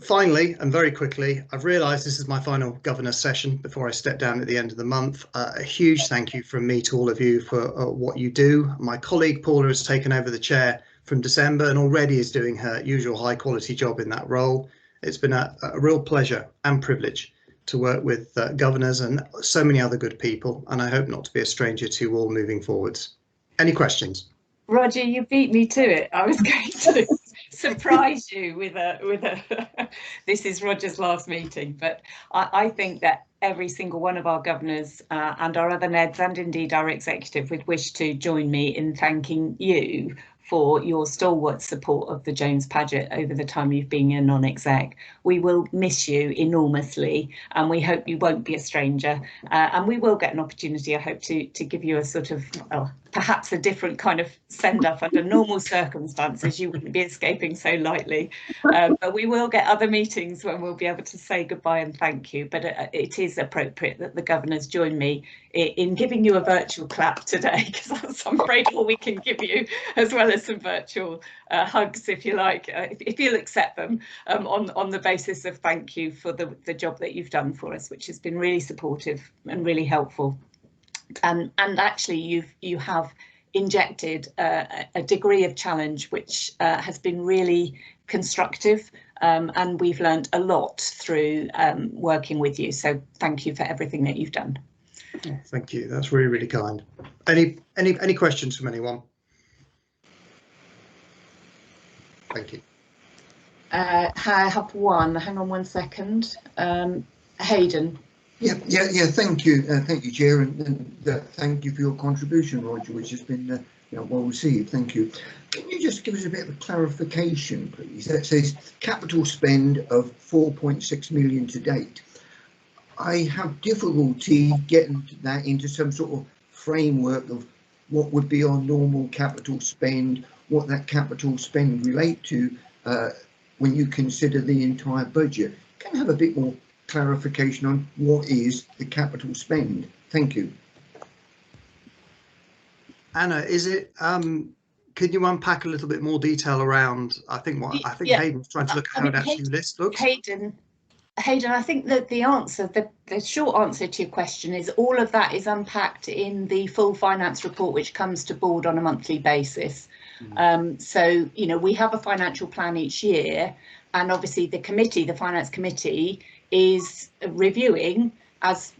Finally, and very quickly, I've realised this is my final governor session before I step down at the end of the month. A huge thank you from me to all of you for what you do. My colleague Paula has taken over the chair from December and already is doing her usual high quality job in that role. It's been a real pleasure and privilege to work with governors and so many other good people, and I hope not to be a stranger to you all moving forwards. Any questions? Roger, you beat me to it. I was going to surprise you with a this is Roger's last meeting, but I think that every single one of our governors and our other NEDs and indeed our executive would wish to join me in thanking you for your stalwart support of the Jones Pageant over the time you've been a non-exec. We will miss you enormously, and we hope you won't be a stranger. And we will get an opportunity, I hope, to give you a sort of, well, perhaps a different kind of send-off under normal circumstances. You wouldn't be escaping so lightly. But we will get other meetings when we'll be able to say goodbye and thank you. But it is appropriate that the governors join me in giving you a virtual clap today, because that's, I'm afraid, all we can give you, as well as some virtual hugs, if you like, if you'll accept them, on the basis of thank you for the job that you've done for us, which has been really supportive and really helpful. And actually you have injected a degree of challenge which has been really constructive, and we've learned a lot through working with you. So thank you for everything that you've done. Thank you. That's really, really kind. Any questions from anyone? Thank you. I have one. Hang on one second. Hayden. Yeah. Thank you, Chair, and thank you for your contribution, Roger, which has been well received. Thank you. Can you just give us a bit of a clarification, please? That says capital spend of 4.6 million to date. I have difficulty getting that into some sort of framework of what would be our normal capital spend, what that capital spend relate to when you consider the entire budget. Can I have a bit more clarification on what is the capital spend? Thank you. Anna, is it could you unpack a little bit more detail around, I think Hayden's trying to look at how it actually looks. Hayden, I think that the short answer to your question is all of that is unpacked in the full finance report, which comes to board on a monthly basis. So, we have a financial plan each year, and obviously the finance committee is reviewing as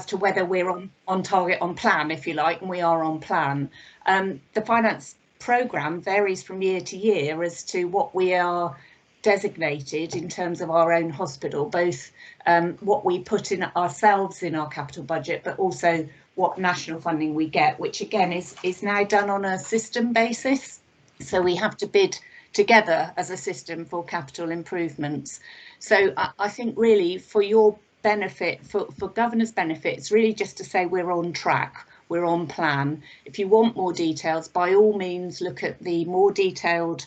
to whether we're on target, on plan, if you like, and we are on plan. The finance programme varies from year to year as to what we are designated in terms of our own hospital, both what we put in ourselves in our capital budget, but also what national funding we get, which again is now done on a system basis. So we have to bid together as a system for capital improvements. So I think really for your benefit, for governors' benefit, it's really just to say we're on track, we're on plan. If you want more details, by all means look at the more detailed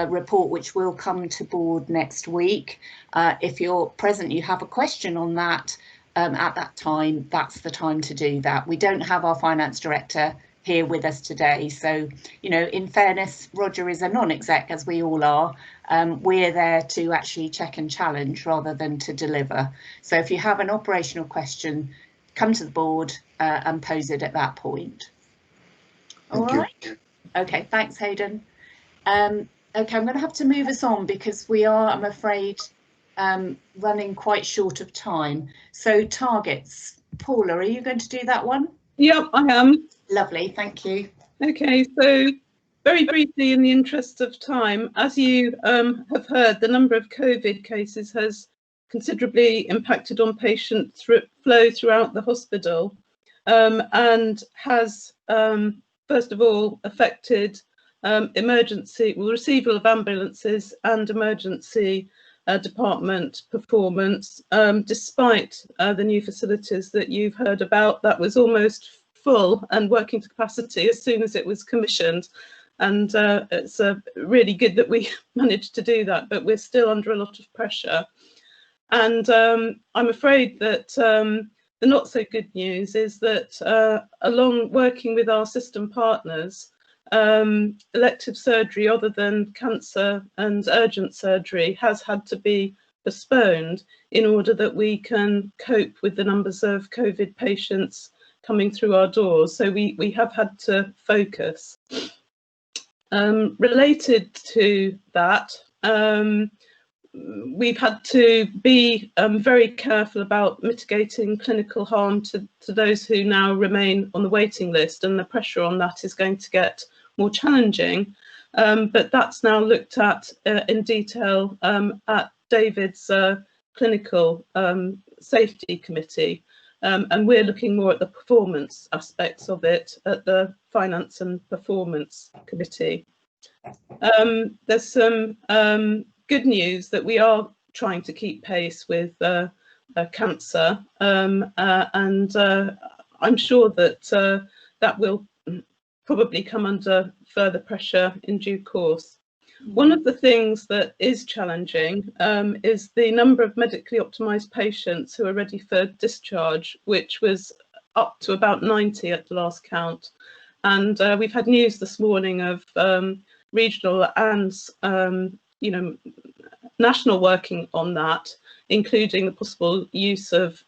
report, which will come to board next week. If you're present, you have a question on that at that time, that's the time to do that. We don't have our finance director here with us today, so in fairness, Roger is a non-exec, as we all are. We're there to actually check and challenge rather than to deliver. So if you have an operational question, come to the board and pose it at that point. All right. Okay, thanks, Hayden. Okay, I'm going to have to move us on because we are, I'm afraid, running quite short of time. So targets. Paula, are you going to do that one? Yep, I am. Lovely, thank you. Okay, so very briefly, in the interest of time, as you have heard, the number of COVID cases has considerably impacted on patient flow throughout the hospital, and has, first of all, affected receival of ambulances and emergency department performance. Despite the new facilities that you've heard about, that was almost full and working to capacity as soon as it was commissioned, and it's really good that we managed to do that, but we're still under a lot of pressure. And I'm afraid that the not so good news is that along working with our system partners, elective surgery other than cancer and urgent surgery has had to be postponed in order that we can cope with the numbers of COVID patients coming through our doors. So we have had to focus. Related to that, we've had to be very careful about mitigating clinical harm to those who now remain on the waiting list, and the pressure on that is going to get more challenging. But that's now looked at in detail at David's clinical safety committee, and we're looking more at the performance aspects of it at the finance and performance committee. There's some good news that we are trying to keep pace with cancer, and I'm sure that that will probably come under further pressure in due course. One of the things that is challenging is the number of medically optimised patients who are ready for discharge, which was up to about 90 at the last count. And we've had news this morning of regional and national working on that, including the possible use of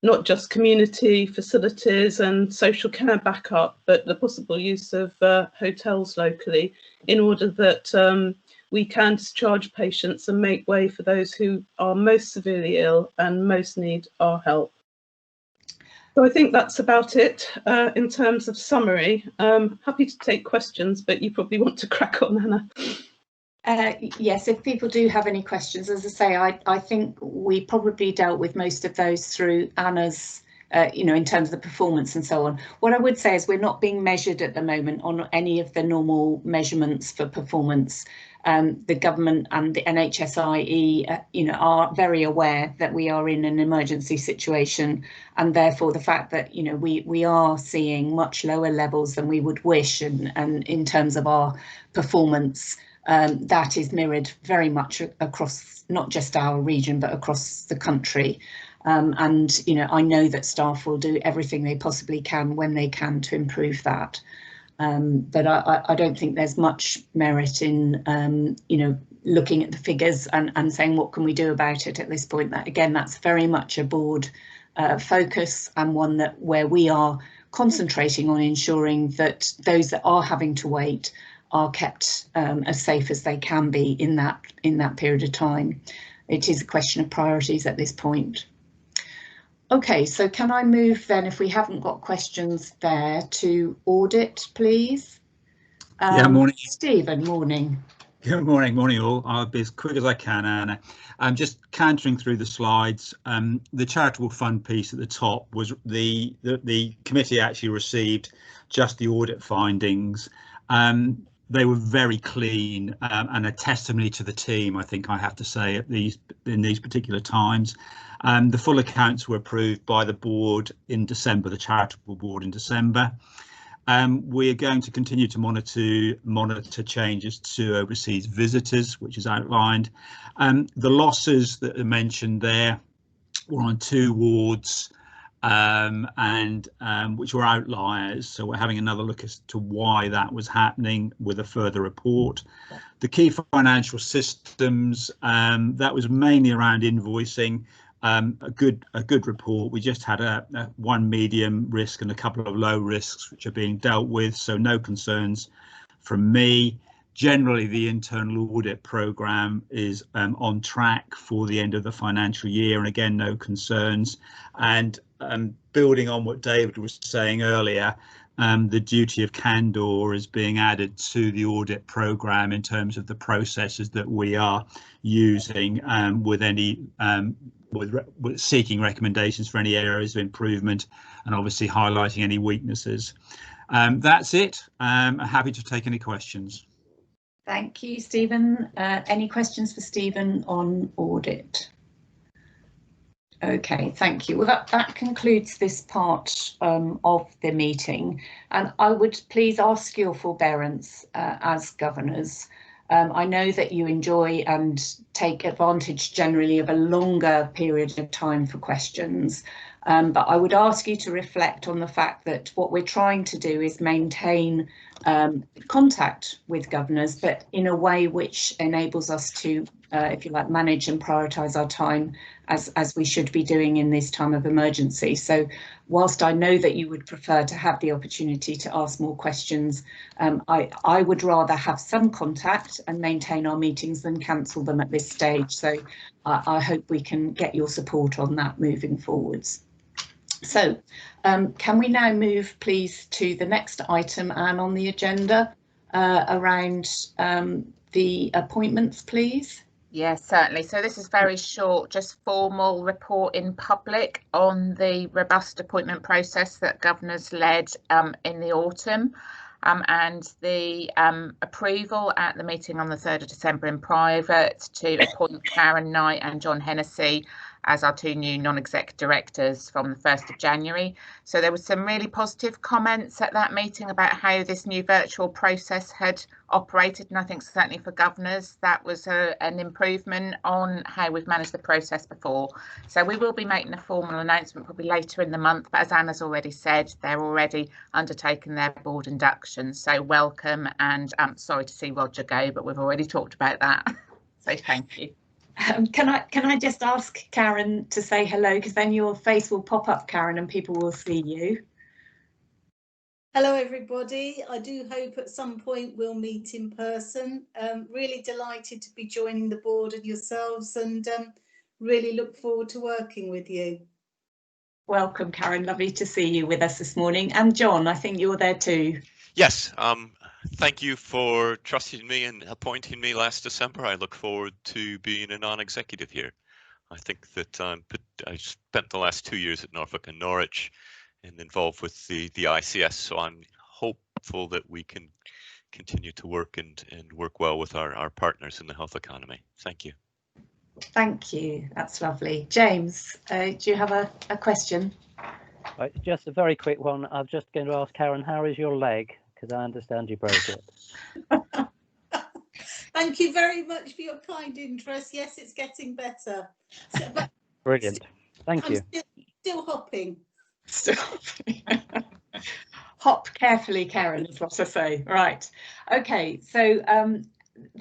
not just community facilities and social care backup, but the possible use of hotels locally in order that we can discharge patients and make way for those who are most severely ill and most need our help. So I think that's about it in terms of summary. Happy to take questions, but you probably want to crack on, Anna. Yes, if people do have any questions, as I say, I think we probably dealt with most of those through Anna's, in terms of the performance and so on. What I would say is we're not being measured at the moment on any of the normal measurements for performance. The government and the NHSIE, are very aware that we are in an emergency situation, and therefore the fact that, we are seeing much lower levels than we would wish, and in terms of our performance. That is mirrored very much across not just our region, but across the country. And, I know that staff will do everything they possibly can when they can to improve that. But I don't think there's much merit in, looking at the figures and saying what can we do about it at this point. That again, that's very much a board focus, and one where we are concentrating on ensuring that those that are having to wait are kept as safe as they can be in that period of time. It is a question of priorities at this point. Okay, so can I move then, if we haven't got questions there, to audit, please? Yeah, morning. Stephen, morning. Good morning, all. I'll be as quick as I can, Anna. I'm just cantering through the slides. The charitable fund piece at the top was the committee actually received just the audit findings. They were very clean and a testimony to the team, I think I have to say, in these particular times. The full accounts were approved by the board in December, the charitable board in December. We're going to continue to monitor changes to overseas visitors, which is outlined. The losses that are mentioned there were on 2 wards, which were outliers, so we're having another look as to why that was happening with a further report. The key financial systems, that was mainly around invoicing. A good report. We just had one medium risk and a couple of low risks which are being dealt with, so no concerns from me. Generally, the internal audit programme is on track for the end of the financial year, and again, no concerns. And building on what David was saying earlier, the duty of candour is being added to the audit programme in terms of the processes that we are using, with any with seeking recommendations for any areas of improvement, and obviously highlighting any weaknesses. That's it. I'm happy to take any questions. Thank you, Stephen. Any questions for Stephen on audit? Okay, thank you. Well, that concludes this part of the meeting, and I would please ask your forbearance as governors. I know that you enjoy and take advantage generally of a longer period of time for questions, but I would ask you to reflect on the fact that what we're trying to do is maintain contact with governors, but in a way which enables us to if you like, manage and prioritise our time as we should be doing in this time of emergency. So whilst I know that you would prefer to have the opportunity to ask more questions, I would rather have some contact and maintain our meetings than cancel them at this stage. So I hope we can get your support on that moving forwards. So can we now move please to the next item, Anne, on the agenda around the appointments, please? Yes, certainly. So this is very short, just formal report in public on the robust appointment process that Governors led in the autumn, and the approval at the meeting on the 3rd of December in private to appoint Karen Knight and John Hennessy as our 2 new non-exec directors from the 1st of January. So there were some really positive comments at that meeting about how this new virtual process had operated, and I think certainly for Governors that was an improvement on how we've managed the process before. So we will be making a formal announcement probably later in the month, but as Anna's already said, they're already undertaking their board inductions, so welcome, and I'm sorry to see Roger go, but we've already talked about that. So thank you. Can I just ask Karen to say hello, because then your face will pop up, Karen, and people will see you. Hello everybody. I do hope at some point we'll meet in person. Really delighted to be joining the board and yourselves, and really look forward to working with you. Welcome, Karen. Lovely to see you with us this morning. And John, I think you're there too. Yes. Thank you for trusting me and appointing me last December. I look forward to being a non-executive here. I think that I spent the last 2 years at Norfolk and Norwich and involved with the ICS, so I'm hopeful that we can continue to work and work well with our partners in the health economy. Thank you. Thank you. That's lovely. James, do you have a question? Right, just a very quick one. I'm just going to ask Karen, how is your leg? Because I understand you broke it. Thank you very much for your kind interest. Yes, it's getting better. So, Brilliant. Thank you. Still hopping. Still hopping. Hop carefully, Karen, is what I say. Right. Okay. So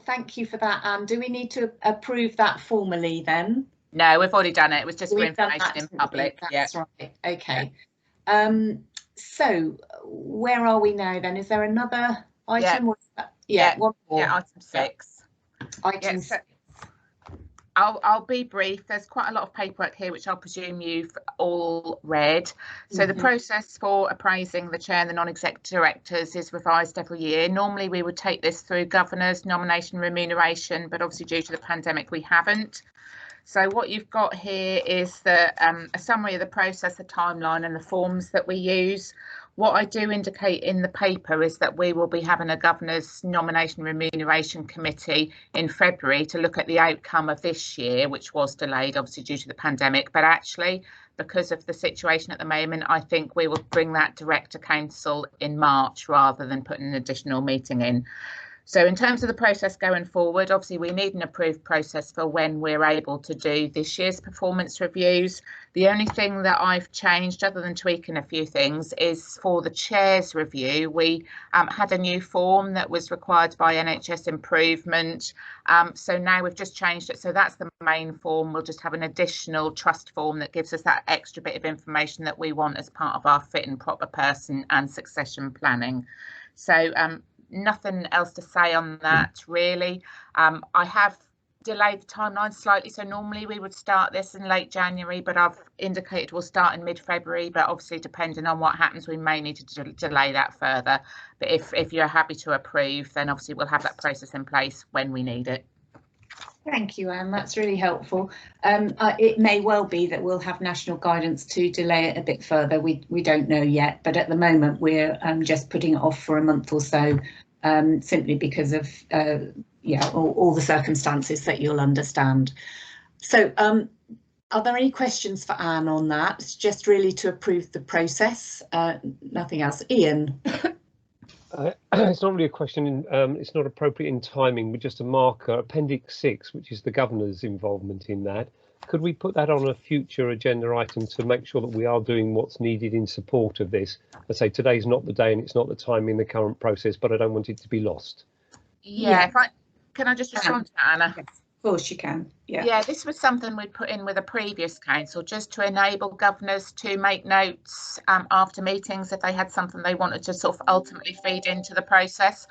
thank you for that, Anne. Do we need to approve that formally then? No, we've already done it. It was just for information in public. That's right. Okay. Yeah. So where are we now then? Is there another item? Yeah. One more. Yeah, item 6. Item 6. I'll be brief. There's quite a lot of paperwork here, which I'll presume you've all read. So the process for appraising the chair and the non-exec directors is revised every year. Normally we would take this through Governors, nomination, remuneration, but obviously due to the pandemic we haven't. So what you've got here is a summary of the process, the timeline and the forms that we use. What I do indicate in the paper is that we will be having a Governor's Nomination Remuneration Committee in February to look at the outcome of this year, which was delayed obviously due to the pandemic. But actually, because of the situation at the moment, I think we will bring that direct to council in March rather than putting an additional meeting in. So in terms of the process going forward, obviously we need an approved process for when we're able to do this year's performance reviews. The only thing that I've changed, other than tweaking a few things, is for the chair's review. We had a new form that was required by NHS Improvement. So now we've just changed it. So that's the main form. We'll just have an additional trust form that gives us that extra bit of information that we want as part of our fit and proper person and succession planning. So nothing else to say on that really. I have delayed the timeline slightly, so normally we would start this in late January, but I've indicated we'll start in mid-February, but obviously depending on what happens we may need to delay that further. But if you're happy to approve, then obviously we'll have that process in place when we need it. Thank you, Anne. That's really helpful. It may well be that we'll have national guidance to delay it a bit further. We don't know yet, but at the moment we're just putting it off for a month or so, simply because of all the circumstances that you'll understand. So are there any questions for Anne on that? It's just really to approve the process, nothing else. Ian. It's not really a question, it's not appropriate in timing, but just a marker. Appendix 6, which is the Governor's involvement in that. Could we put that on a future agenda item to make sure that we are doing what's needed in support of this? I say today's not the day and it's not the time in the current process, but I don't want it to be lost. Can I just respond to that, Anna? Of course you can. Yeah. Yeah, this was something we'd put in with a previous council just to enable governors to make notes after meetings if they had something they wanted to sort of ultimately feed into the process.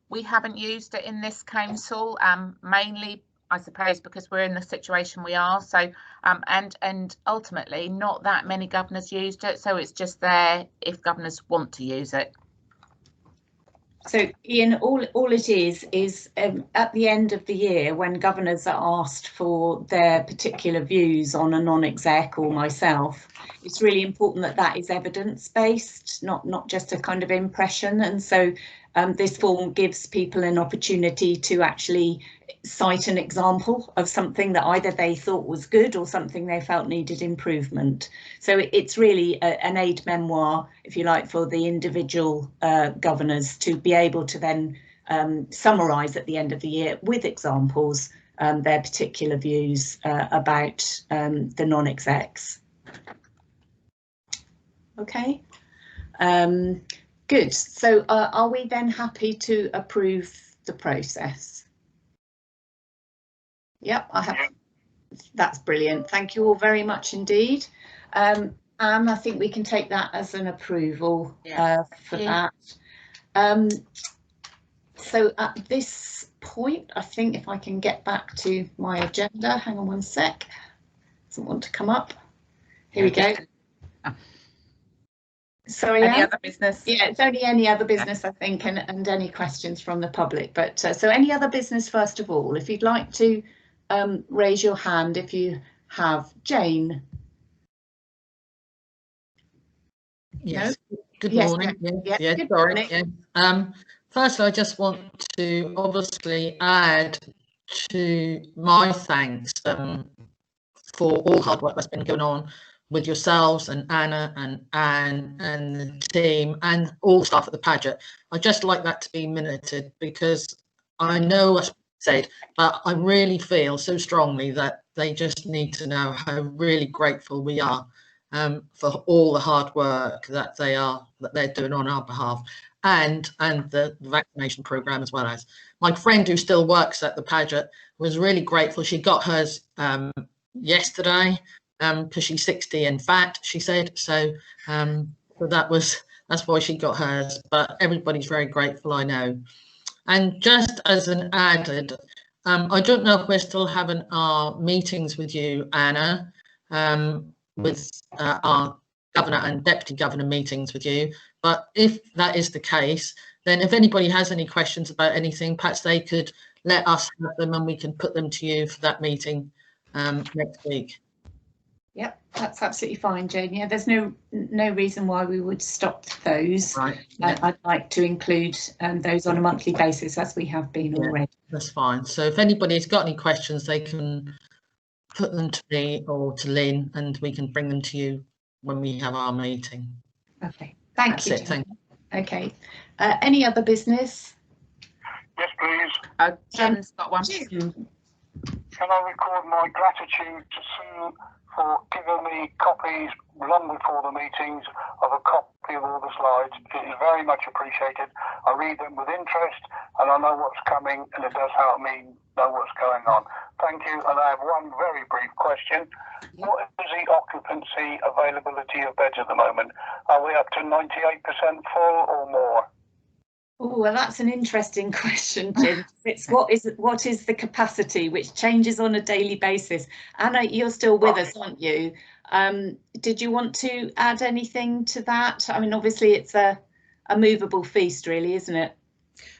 We haven't used it in this council, mainly, I suppose, because we're in the situation we are. So, and ultimately, not that many governors used it. So it's just there if governors want to use it. So Ian, all it is at the end of the year when governors are asked for their particular views on a non-exec or myself, it's really important that that is evidence-based, not just a kind of impression. And so this form gives people an opportunity to actually cite an example of something that either they thought was good or something they felt needed improvement. So it's really an aid memoir, if you like, for the individual governors to be able to then summarise at the end of the year with examples their particular views about the non-execs. Okay, good. So are we then happy to approve the process? Yep, I have. That's brilliant. Thank you all very much indeed. Anne, I think we can take that as an approval for that. So at this point, I think if I can get back to my agenda, hang on one sec. Doesn't want to come up. Here we go. Sorry, any other business? Yeah, it's only any other business, I think, and any questions from the public. But so any other business, first of all, if you'd like to raise your hand if you have. Jane. Yes. No? Good Yes, morning. yeah, Yeah, good sorry. morning. Yeah. Firstly, I just want to obviously add to my thanks for all hard work that's been going on with yourselves and Anna and Anne and the team and all the staff at the pageant. I'd just like that to be minuted because I know I said, but I really feel so strongly that they just need to know how really grateful we are for all the hard work that they're doing on our behalf, and the vaccination program as well. As my friend who still works at the pageant was really grateful. She got hers yesterday because she's 60 and fat, she said. So so that's why she got hers. But everybody's very grateful, I know. And just as an added, I don't know if we're still having our meetings with you, Anna, with our governor and deputy governor meetings with you. But if that is the case, then if anybody has any questions about anything, perhaps they could let us have them and we can put them to you for that meeting next week. Yep, that's absolutely fine, Jane. Yeah, there's no reason why we would stop those. Right. Yeah. I'd like to include those on a monthly basis as we have been already. That's fine. So if anybody's got any questions, they can put them to me or to Lynn, and we can bring them to you when we have our meeting. Okay, thank you. Thank you. Okay, any other business? Yes, please. Jim's got one. Jim. Can I record my gratitude to Sue for giving me copies long before the meetings of a copy of all the slides? It is very much appreciated. I read them with interest and I know what's coming, and it does help me know what's going on. Thank you. And I have one very brief question. What is the occupancy availability of beds at the moment? Are we up to 98% full or more? Oh, well, that's an interesting question, Jim. It's what is the capacity, which changes on a daily basis. Anna, you're still with us, aren't you? Did you want to add anything to that? I mean, obviously, it's a movable feast, really, isn't it?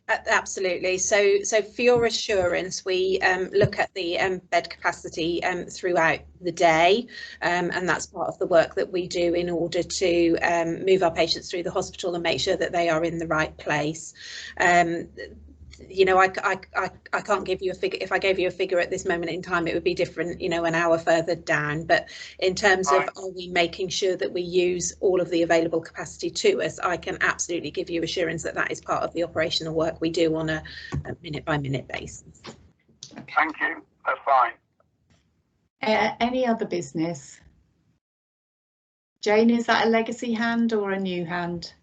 Absolutely. So for your assurance, we look at the bed capacity throughout the day, and that's part of the work that we do in order to move our patients through the hospital and make sure that they are in the right place. You know, I can't give you a figure. If I gave you a figure at this moment in time, it would be different, you know, an hour further down. But in terms of are we making sure that we use all of the available capacity to us, I can absolutely give you assurance that that is part of the operational work we do on a minute by minute basis. Thank you. That's fine. Any other business? Jane, is that a legacy hand or a new hand?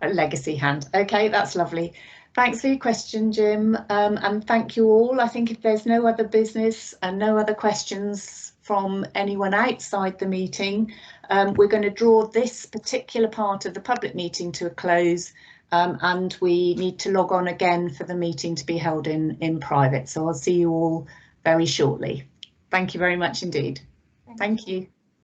A legacy hand. Okay, that's lovely. Thanks for your question, Jim, and thank you all. I think if there's no other business and no other questions from anyone outside the meeting, we're going to draw this particular part of the public meeting to a close, and we need to log on again for the meeting to be held in private. So I'll see you all very shortly. Thank you very much indeed. Thank you.